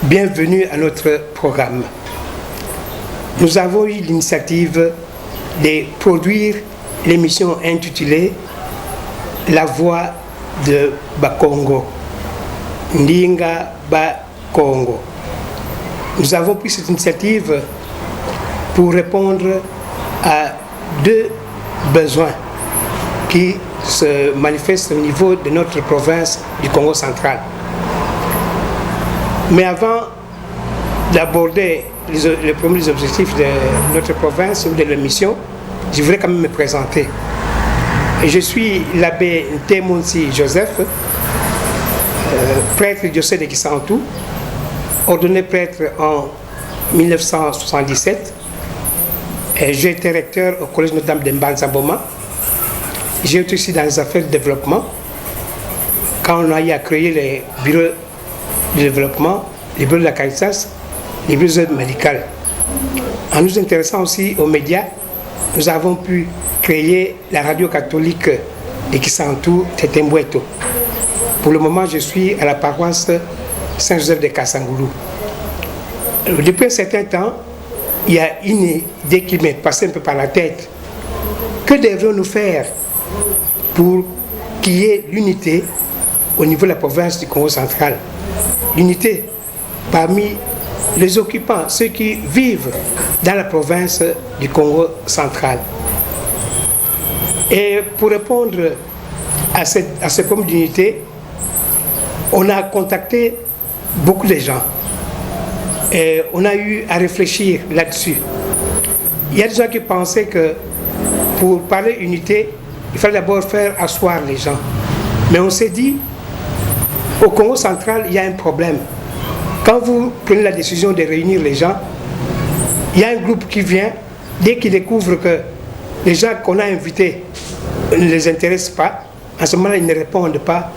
Bienvenue à notre programme. Nous avons eu l'initiative de produire l'émission intitulée La voix de Bakongo, Ndinga Bakongo. Nous avons pris cette initiative pour répondre à deux besoins qui se manifestent au niveau de notre province du Congo central. Mais avant d'aborder les premiers objectifs de notre province ou de la mission, je voudrais quand même me présenter. Je suis l'abbé Ntemunsi Joseph, prêtre du diocèse de Kisantu, ordonné prêtre en 1977. J'ai été recteur au collège Notre-Dame de Mbanza-Boma. J'ai été aussi dans les affaires de développement. Quand on a eu à créer les bureaux de développement, les bureaux de la Caritas, les bureaux d'aide médicale. En nous intéressant aussi aux médias, nous avons pu créer la radio catholique de Kisantu, Tetemboueto. Pour le moment, je suis à la paroisse Saint-Joseph de Kassangoulou. Depuis un certain temps, il y a une idée qui m'est passée un peu par la tête. Que devrions-nous faire pour qu'il y ait l'unité au niveau de la province du Congo central? L'unité parmi les occupants, ceux qui vivent dans la province du Congo central. Et pour répondre à ce problème d'unité, on a contacté beaucoup de gens. Et on a eu à réfléchir là-dessus. Il y a des gens qui pensaient que pour parler unité, il fallait d'abord faire asseoir les gens. Mais on s'est dit, au Congo central, il y a un problème. Quand vous prenez la décision de réunir les gens, il y a un groupe qui vient, dès qu'il découvre que les gens qu'on a invités ne les intéressent pas, à ce moment-là, ils ne répondent pas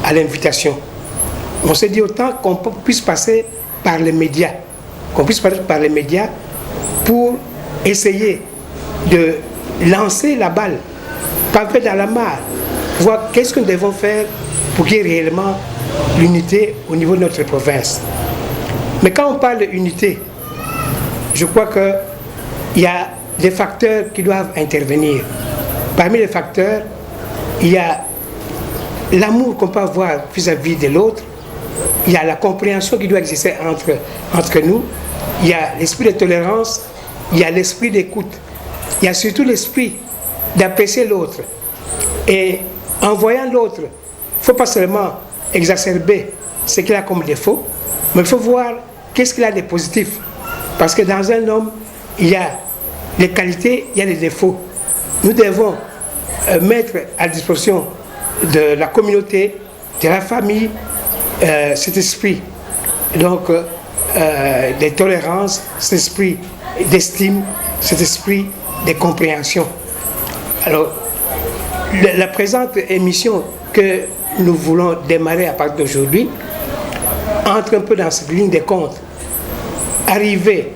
à l'invitation. On s'est dit autant qu'on puisse passer par les médias, pour essayer de lancer la balle, pavé dans la mare, voir qu'est-ce que nous devons faire pour qu'il y ait réellement l'unité au niveau de notre province. Mais quand on parle d'unité, je crois qu'il y a des facteurs qui doivent intervenir. Parmi les facteurs, il y a l'amour qu'on peut avoir vis-à-vis de l'autre, il y a la compréhension qui doit exister entre nous, il y a l'esprit de tolérance, il y a l'esprit d'écoute, il y a surtout l'esprit d'apprécier l'autre. Et en voyant l'autre, il ne faut pas seulement exacerber ce qu'il a comme défaut, mais il faut voir qu'est-ce qu'il a de positif. Parce que dans un homme, il y a les qualités, il y a les défauts. Nous devons mettre à disposition de la communauté, de la famille, cet esprit donc de tolérance, cet esprit d'estime, cet esprit de compréhension. Alors, la présente émission que nous voulons démarrer à partir d'aujourd'hui entre un peu dans cette ligne de compte, arriver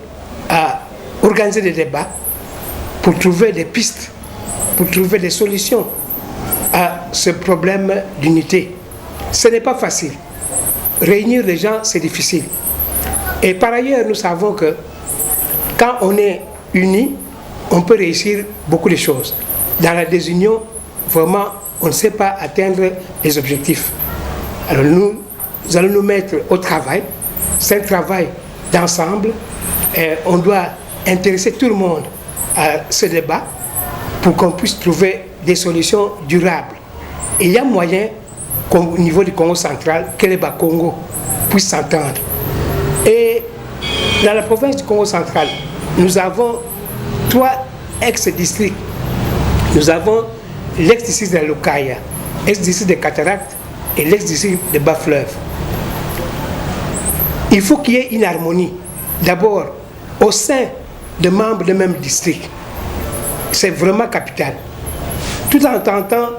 à organiser des débats pour trouver des pistes, pour trouver des solutions à ce problème d'unité. Ce n'est pas facile. Réunir les gens, c'est difficile. Et par ailleurs, nous savons que quand on est unis, on peut réussir beaucoup de choses. Dans la désunion, vraiment, on ne sait pas atteindre les objectifs. Alors nous allons nous mettre au travail. C'est un travail d'ensemble. On doit intéresser tout le monde à ce débat pour qu'on puisse trouver des solutions durables. Et il y a moyen au niveau du Congo central, que les Bakongo puissent s'entendre. Et dans la province du Congo central, nous avons 3 ex-districts. Nous avons l'ex-district de la Lukaya, l'ex-district de Cataracte et l'ex-district de Bas-Fleuve. Il faut qu'il y ait une harmonie. D'abord, au sein de membres du même district. C'est vraiment capital. Tout en tentant,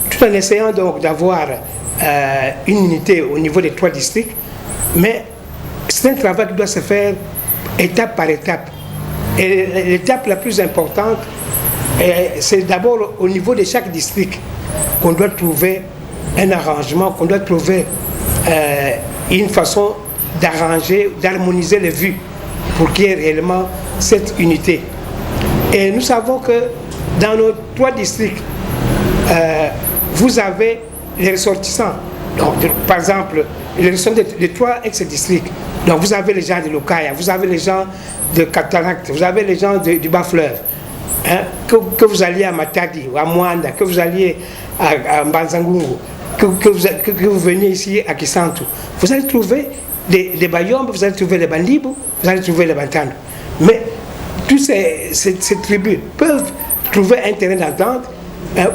tout en essayant donc d'avoir une unité au niveau des 3 districts, mais c'est un travail qui doit se faire étape par étape. Et l'étape la plus importante, c'est d'abord au niveau de chaque district qu'on doit trouver un arrangement, qu'on doit trouver une façon d'arranger, d'harmoniser les vues pour qu'il y ait réellement cette unité. Et nous savons que dans nos 3 districts, vous avez les ressortissants. Donc, par exemple, les ressortissants des 3 ex-districts. Donc vous avez les gens de Lokaya, vous avez les gens de Cataract, vous avez les gens du Bas-Fleuve. Hein, que vous alliez à Matadi, ou à Mwanda, que vous alliez à Mbanzangungu, que vous veniez ici à Kisantu, vous allez trouver des Bayombe, vous allez trouver les Bandibou, vous allez trouver les Bantando. Mais toutes ces tribus peuvent trouver un terrain d'entente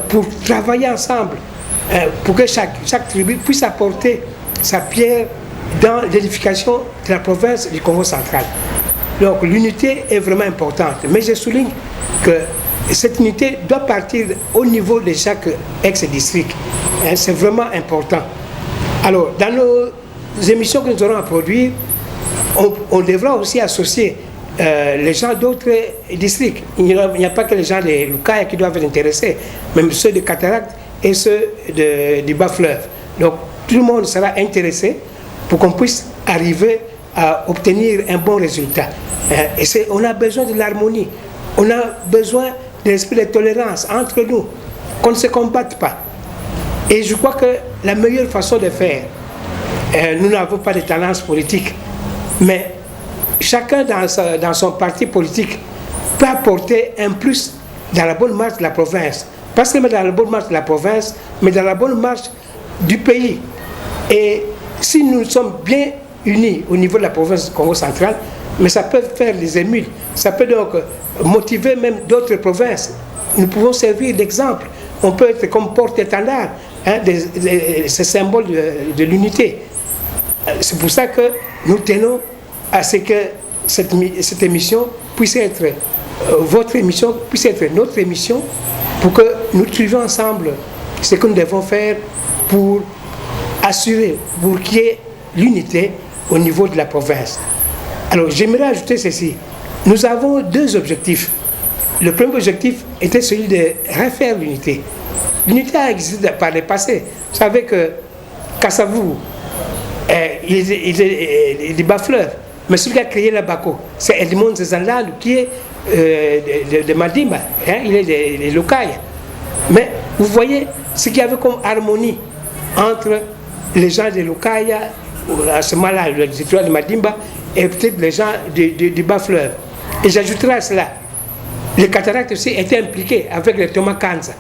pour travailler ensemble, pour que chaque tribu puisse apporter sa pierre dans l'édification de la province du Congo central. Donc l'unité est vraiment importante, mais je souligne que cette unité doit partir au niveau de chaque ex-district. C'est vraiment important. Alors, dans nos émissions que nous aurons à produire, on devra aussi associer les gens d'autres districts. Il n'y a pas que les gens de Lukaya qui doivent être intéressés, même ceux de Cataract et ceux du Bas-Fleuve. Donc, tout le monde sera intéressé pour qu'on puisse arriver à obtenir un bon résultat. Et on a besoin de l'harmonie, on a besoin de l'esprit de tolérance entre nous, qu'on ne se combatte pas. Et je crois que la meilleure façon de faire, nous n'avons pas de tendance politique, mais chacun dans son parti politique peut apporter un plus dans la bonne marche de la province. Pas seulement dans la bonne marche de la province, mais dans la bonne marche du pays. Et si nous sommes bien unis au niveau de la province du Congo central, mais ça peut faire des émules, ça peut donc motiver même d'autres provinces. Nous pouvons servir d'exemple. On peut être comme porte-étendard, ce symbole de l'unité. C'est pour ça que nous tenons à ce que cette émission puisse être votre émission, puisse être notre émission, pour que nous trouvions ensemble ce que nous devons faire pour assurer, pour qu'il y ait l'unité au niveau de la province. Alors, j'aimerais ajouter ceci. Nous avons 2 objectifs. Le premier objectif était celui de refaire l'unité. L'unité a existé par le passé. Vous savez que Kassavou, il est du Bas-Fleuve, mais celui qui a créé la Bako, c'est Edmond Zezanland qui est de Madimba, il est de Lokaya. Mais vous voyez ce qu'il y avait comme harmonie entre les gens de Lokaya, à ce moment-là, le territoire de Madimba, et peut-être les gens du Bas-Fleuve. Et j'ajouterai à cela, les cataractes aussi étaient impliqués avec les Thomas Kanza.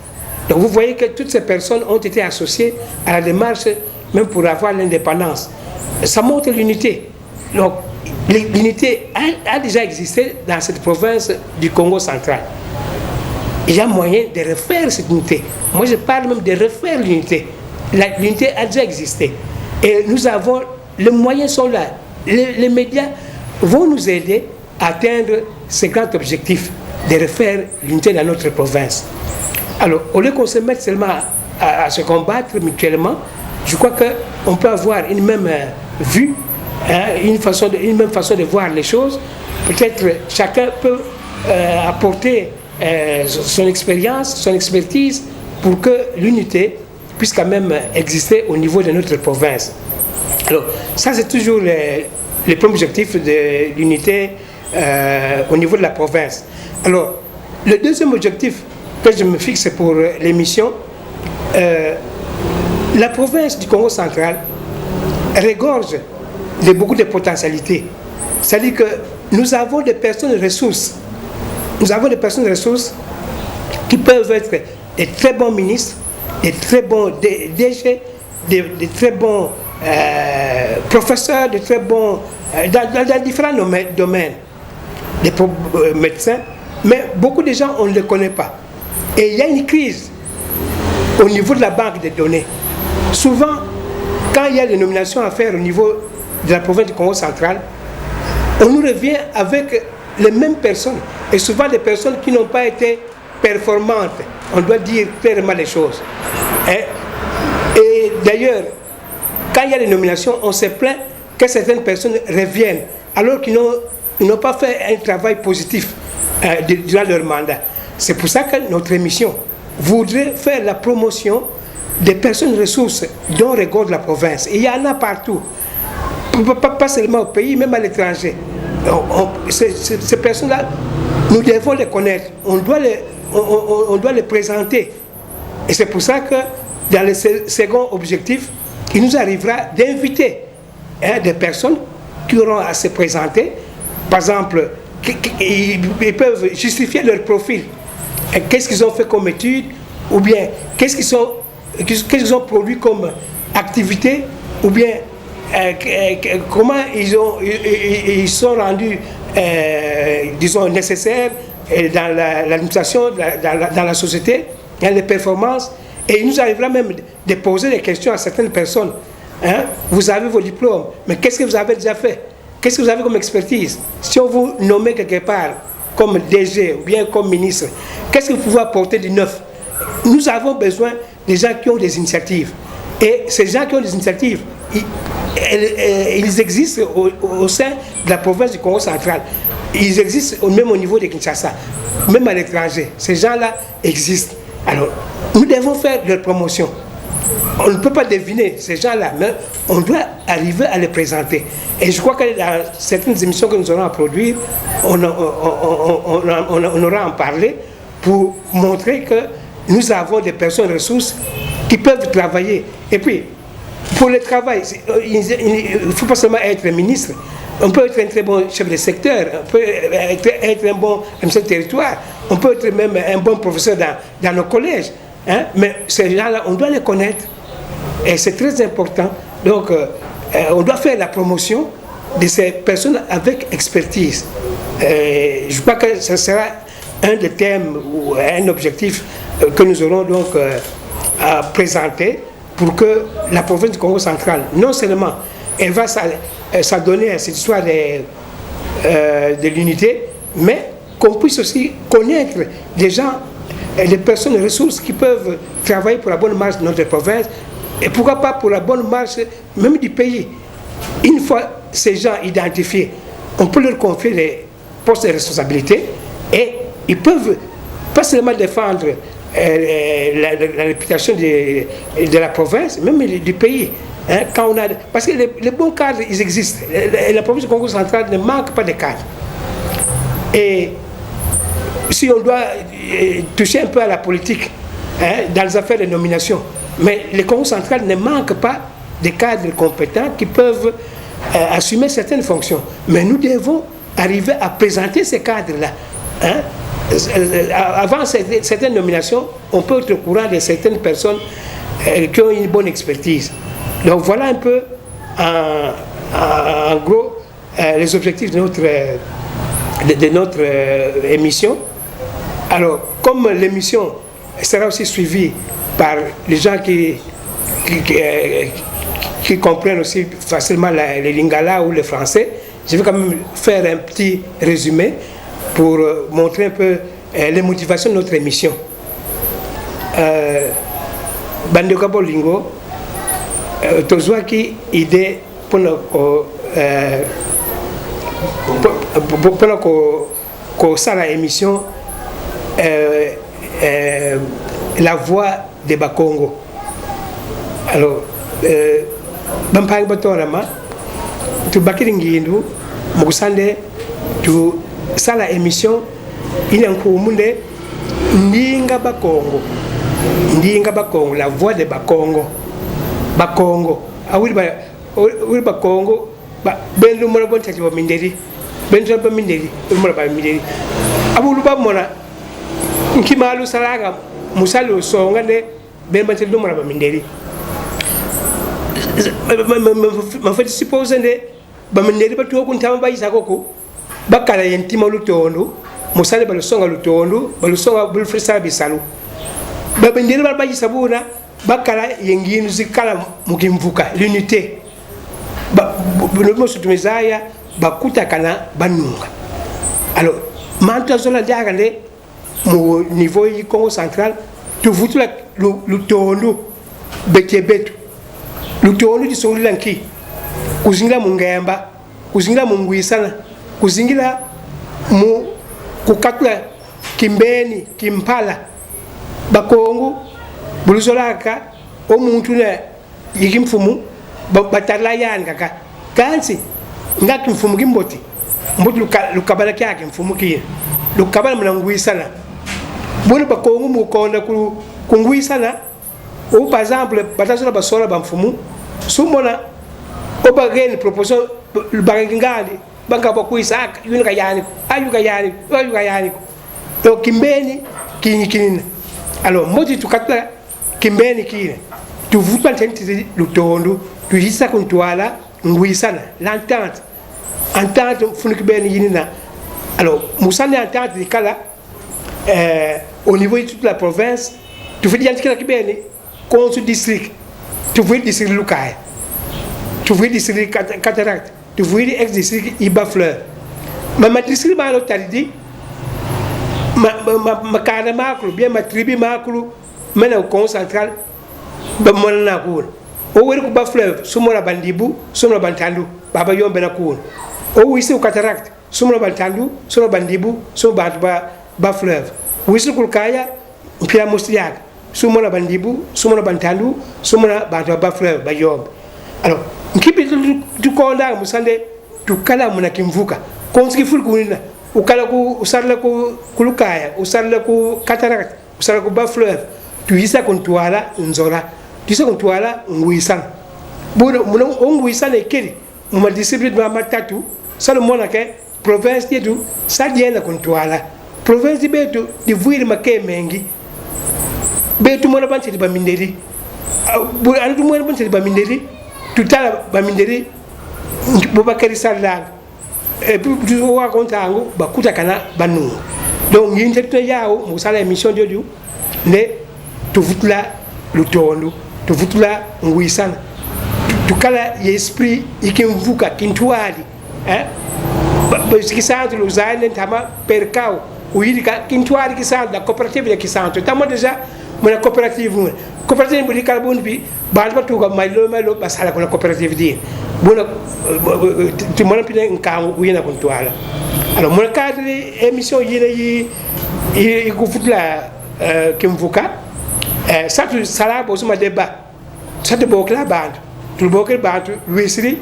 Donc vous voyez que toutes ces personnes ont été associées à la démarche, même pour avoir l'indépendance. Ça montre l'unité. Donc l'unité a déjà existé dans cette province du Congo central. Il y a moyen de refaire cette unité. Moi je parle même de refaire l'unité. L'unité a déjà existé. Et nous avons, les moyens sont là. Les médias vont nous aider à atteindre ces grands objectifs de refaire l'unité dans notre province. Alors, au lieu qu'on se mette seulement à se combattre mutuellement, je crois qu'on peut avoir une même vue, une même façon de voir les choses. Peut-être chacun peut apporter son expérience, son expertise pour que l'unité puisse quand même exister au niveau de notre province. Alors, ça c'est toujours le premier objectif de l'unité au niveau de la province. Alors, le deuxième objectif que je me fixe pour l'émission, la province du Congo central regorge de beaucoup de potentialités. C'est-à-dire que nous avons des personnes ressources. Nous avons des personnes ressources qui peuvent être des très bons ministres, des très bons DG, des très bons professeurs, des très bons dans différents domaines, des médecins, mais beaucoup de gens, on ne les connaît pas. Et il y a une crise au niveau de la banque des données. Souvent, quand il y a des nominations à faire au niveau de la province du Congo central, on nous revient avec les mêmes personnes, et souvent des personnes qui n'ont pas été performantes. On doit dire clairement les choses. Et d'ailleurs, quand il y a des nominations, on se plaint que certaines personnes reviennent, alors qu'ils n'ont pas fait un travail positif durant leur mandat. C'est pour ça que notre émission voudrait faire la promotion des personnes ressources dont regorge la province. Et il y en a partout. pas seulement au pays, même à l'étranger. Ces personnes-là, nous devons les connaître, on doit les présenter. Et c'est pour ça que dans le second objectif, il nous arrivera d'inviter des personnes qui auront à se présenter. Par exemple, ils peuvent justifier leur profil. Qu'est-ce qu'ils ont fait comme études, ou bien qu'est-ce qu'ils ont produit comme activité, ou bien comment ils sont rendus, disons, nécessaires dans l'administration, dans la société, dans les performances. Et il nous arrivera même de poser des questions à certaines personnes. Vous avez vos diplômes, mais qu'est-ce que vous avez déjà fait? Qu'est-ce que vous avez comme expertise? Si on vous nomme quelque part comme DG ou bien comme ministre, qu'est-ce que vous pouvez apporter de neuf? Nous avons besoin des gens qui ont des initiatives. Et ces gens qui ont des initiatives, ils existent au sein de la province du Congo central. Ils existent même au niveau de Kinshasa, même à l'étranger. Ces gens-là existent. Alors, nous devons faire leur promotion. On ne peut pas deviner ces gens-là, mais on doit arriver à les présenter. Et je crois que dans certaines émissions que nous aurons à produire, on aura à en parler pour montrer que nous avons des personnes ressources qui peuvent travailler. Et puis, pour le travail, il ne faut pas seulement être ministre. On peut être un très bon chef de secteur, on peut être un bon chef de territoire, on peut être même un bon professeur dans nos collèges. Mais ces gens-là, on doit les connaître. Et c'est très important. Donc, on doit faire la promotion de ces personnes avec expertise. Je crois que ce sera un des thèmes ou un objectif que nous aurons donc à présenter pour que la province du Congo central, non seulement elle va s'adonner à cette histoire de l'unité, mais qu'on puisse aussi connaître des gens, des personnes ressources qui peuvent travailler pour la bonne marche de notre province et pourquoi pas pour la bonne marche même du pays. Une fois ces gens identifiés, on peut leur confier des postes de responsabilité et ils peuvent pas seulement défendre la réputation de la province, même du pays. Quand on a, parce que les bons cadres, ils existent. La province du Congo central ne manque pas de cadres. Et si on doit toucher un peu à la politique, dans les affaires de nomination, mais le Congo central ne manque pas de cadres compétents qui peuvent assumer certaines fonctions. Mais nous devons arriver à présenter ces cadres-là. Avant certaines nominations, on peut être au courant de certaines personnes qui ont une bonne expertise. Donc voilà un peu, en gros, les objectifs de notre émission. Alors, comme l'émission sera aussi suivie par les gens qui comprennent aussi facilement le lingala ou le français, je vais quand même faire un petit résumé pour montrer un peu les motivations de notre émission. Bandeko Bolingo, tozwaki idée pour la émission La Voix de Bakongo. Alors, Bampang Batorama, tu Bakiringindu, Mousande, tu la émission, il y a un coup Ndinga Bakongo, La Voix de Bakongo. Bakongo, awuli Bakongo, ben lu mona bon tati ba minderi, ben lu ba minderi, lu mona ba minderi. Abulu ba mona, nkimalu salaga, musalu songa ne, ben ba tati lu mona ba minderi. Ma fait supposer ne, ba minderi ba tuwa kuntama ba isa koko, ba kala yentima lu tondo, musale ba lu songa lu tondo, ba lu songa bul frisa bisalu. Ba minderi ba isa buna. Bakala yengine zikala mukimvuka l'unité nous sutumizaya bakuta kana banunga. Alors maintenant zola diagale au niveau du Congo central tu voulais le tondo bekebetu le tondo di solanki kuzingira mungemba kuzingira munguisana kuzingira mu kukatula kimbeni kimpala bakongo buluzolaka omuntu ne yikimfumu batarla yan kaka kansi ngaki mfumu kimboti mboti lukabala kyake mfumu kiye lukabala mnanguisana bone bakongo mukonda kunguisana ou par exemple batazola basola ba mfumu sumona oba geni proposition bagangali banga bakuisa yunika yani ayuka yani to kimbeni kinyi alors mboti tukatla kimbeni kine tu vuta tenti lutondo tu hisa kontwala nguisana l'entente entente funik ben yinina alors musane entente kala au niveau de toute la province tu veux dire que kibeni contre district tu veux district Lukaya tu veux district Cataract tu veux ex district Iba Fleur ma district ma localité ma kana makro bien ma tribu makro mena au central ba mona ko o wori ko ba fleuve sumora bandibu sumora bantandu baba yombe na ko o wisi ko cataract sumora bantandu sumora bandibu sumora ba fleuve wisi ko kaya pia musliak sumora bandibu sumora bantandu sumora ba fleuve ba yombe alors nkipi du konda musande tu kala muna kimvuka konski ful kunina ukala ku usarla ku kulukaya usarla ku cataract usarla ku ba fleuve tu hisa kontwala nzora tu hisa kontwala nguisana bono nguisana ekeri mu discipline ba matatu salo mona ke province yetu sadiena kontwala province betu di vuiri make mengi betu mona banti ba minderi bu andu mona banti ba minderi tutala ba minderi bobakari sallang et puis tu vois kontango bakuta kana banu donc yinte to yao musala émission joju ne tu vutla lutondo tu vutla nguisana tu kala esprit ikimvuka kintwali kisanto luzane tama percao uirika kintwali kisanto la coopérative de kisanto tamo déjà mon coopérative bu carbone bi balba tuga malo basala ko coopérative di bona ti mona pine nkangu uyena kontwala alors mon cadre émission yi ko futla kimvuka satu salabo suma débat satu bokla bantu tu bokla bantu wisri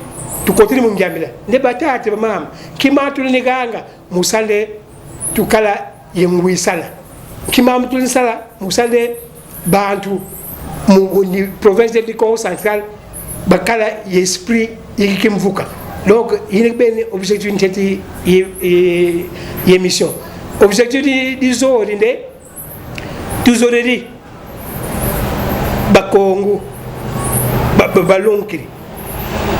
tu kotini mu njamila ne batate ba mam kimatu ni ganga musale tu kala yemwisala kimatu ni sala musale bantu mu ni province de Congo central bakala esprit yikimvuka donc il ben objectif n'était émission objectif di zone ndé toujours dit bakongo balonkiri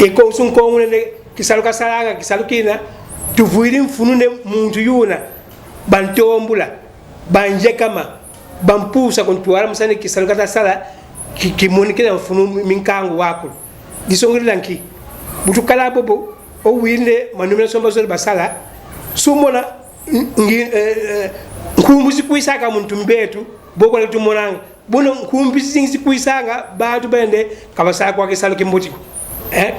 e ko sun ko ne kisaluka salaga kisalukina tu vuirim funune muntu yuna bantombula banje kama bampusa kontuara musane kisaluka sala ki monikina funu minkangu wako disongri lanki butu kala bobo o winde manumelation bazol basala sumona nkumbuzi kuisaka muntu mbetu boko le tumonanga bono nkumbuzi sikuisanga baatu bende kabasa kwa kisalo kimbotiko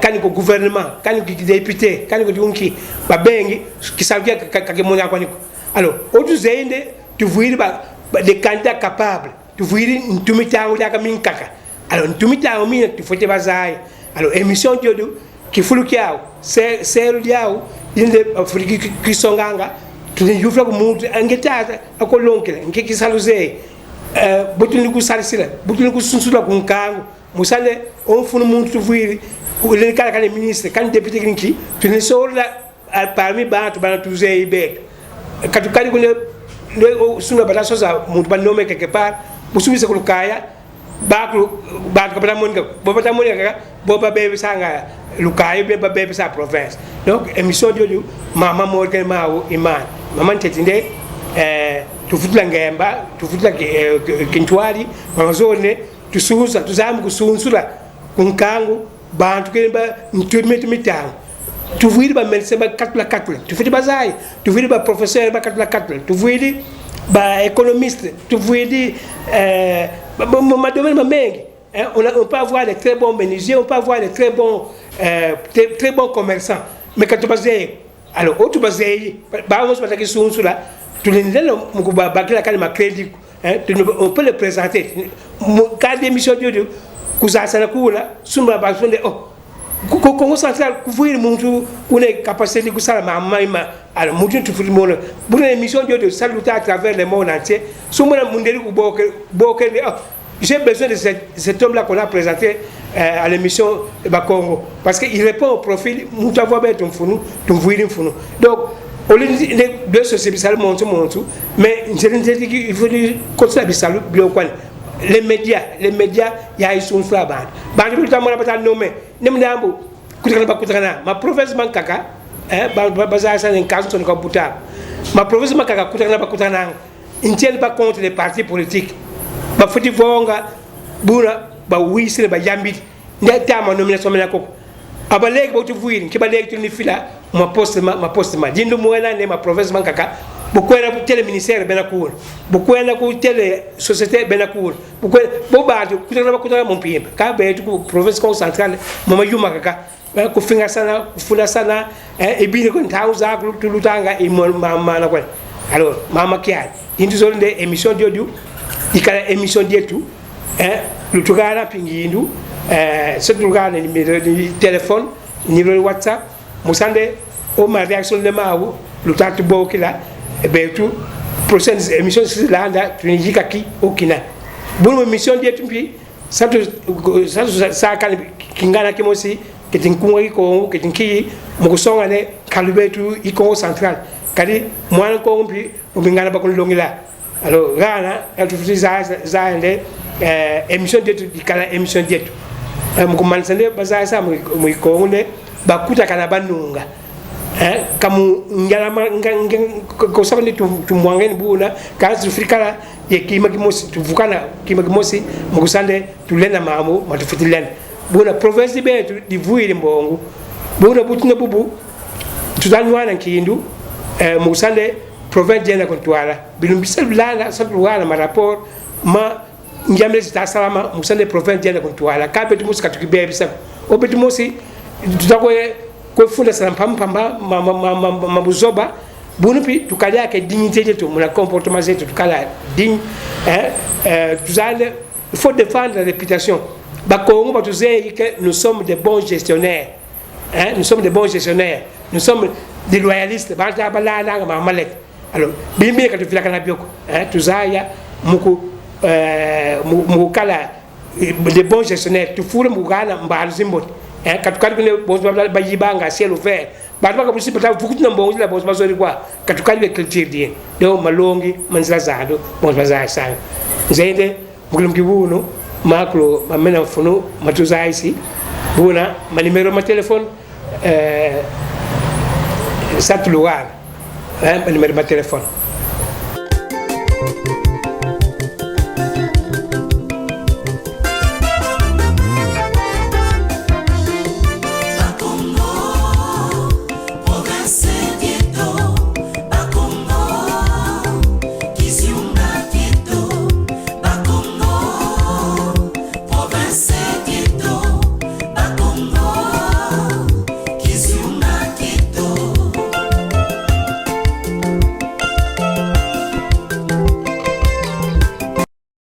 kani ko gouvernement kani ko député kani ko dunki babengi kisalo kakemonya kwa niko alors otu zeinde tu vuiri ba des candidats capables tu vuiri ntumitango ya kaminkaka alors ntumitango mina tu fote bazai alors émission diodo ki fulukiao sero diao inde afriki kisonganga tuni yufla ko mutu angeta ako lonkele ngeki saluze botuni ku salisila botuni ku sunsula ku nkango musale on funu muntu vuiri le kala kala ministre kan député kinki tuni sorla parmi bantu zeibe katukali ko le sunga bataso za muntu banome quelque part musubise ku kaya baklu ko batamonika boba bebe sanga lukaya beba bebe sa province donc émission diodu mama morgan mawo iman mama tetinde tu futla ngemba tu futla kintwali mazone tu suza tuzamu kusunsula kunkangu bantu kemba ntumete mitango tu vuiri ba medecin ba katla tu vuiri ba zai tu vuiri ba professeur ba katla tu vuiri ba économiste tu vuiri ma domaine ma mengi on peut avoir des très bons menuisiers on peut avoir des très bons commerçants mais quand tu passes alors autre base ba on se passe que sunsula tu les ndelo mukuba bakila kalima crédit on peut le présenter cadre d'émission de kuzasana kula sumba ba sonde Congo central couvrir mutu une capacité de ça ma maima alors mutu tout le monde pour une émission de saluter à travers le monde entier sur mon mundeli ku boke j'ai besoin de cet homme là qu'on a présenté à l'émission Congo parce qu'il répond au profil mutu avoir ben ton funu ton vuirin funu donc au lieu de deux sociétés ça monte mais je ne dis qu'il faut continuer à saluer bien quoi les médias il y a ils sont flabbant ba tout le temps on pas nommé nem dambu kutana ma province mankaka baza ça en cas on ko buta ma province mankaka kutana ils ne tiennent pas compte des partis politiques ba foti vonga buna ba wisire ba yambi ndata ma nomination mena ko aba legi ba tuvuiri kiba legi tuni fila ma poste ma dindu moena ne ma province mankaka bukwenda ku tele ministère benakour bukwenda ku tele société benakour bukwenda kutana mon pimba ka be ku province centrale mama yuma kaka ku finga sana kufuna sana e bile ko ntauza ku tulutanga e mama na kwa alors mama kia indu zonde émission diodu ikala émission dietu lutugana pingindu setugana numéro de téléphone numéro WhatsApp musande o ma réaction de mawu lutatu bokila tout prochaine émission c'est là tu n'as dit qui aucune bonne émission d'être puis ça kan kingana kimosi que tinkunga iko que tinki mugusonga ne kalubetu iko central kadi mwana ko mpi ubingana bakon longila alors gana tu fais ça émission d'être ikala émission d'être mukumansande baza mu iko ne bakuta kana banunga kamu ngalama ko sabani tu mwangeni buna kazi frikala ye kima kimosi tuvukana kima kimosi mugusande tulenda mamu matufutilenda buna province betu divuire mbongo buna butunga bubu tutanwana nkindu mugusande province jena kontwala bilumbisa lala sabulwana ma rapport ma njamle salama mugusande province jena kontwala kabe tumusi katukibebisa obetumusi tutakoye ko funda sana pamba mabuzoba bunupi tukalia ke dignité de tout mon comportement c'est tukala digne il faut défendre la réputation ba Congo ba tuzé que nous sommes des bons gestionnaires nous sommes des bons gestionnaires nous sommes des loyalistes ba ta bala na ma malek alors bimbe ka tufila kana bioko tuzaya muku kala des bons gestionnaires tu fure mugana mbal zimbot katukali kule bonzo bayibanga ciel ouvert bantu bakabusi pata vukuti na mbongo la bonzo bazori kwa katukali be culture die do malongi manzila zado bonzo bazai sana zaide mkulumki buno maklo mamena funo matuzaisi buna ma numero ma téléphone satuluwana ma numero ma téléphone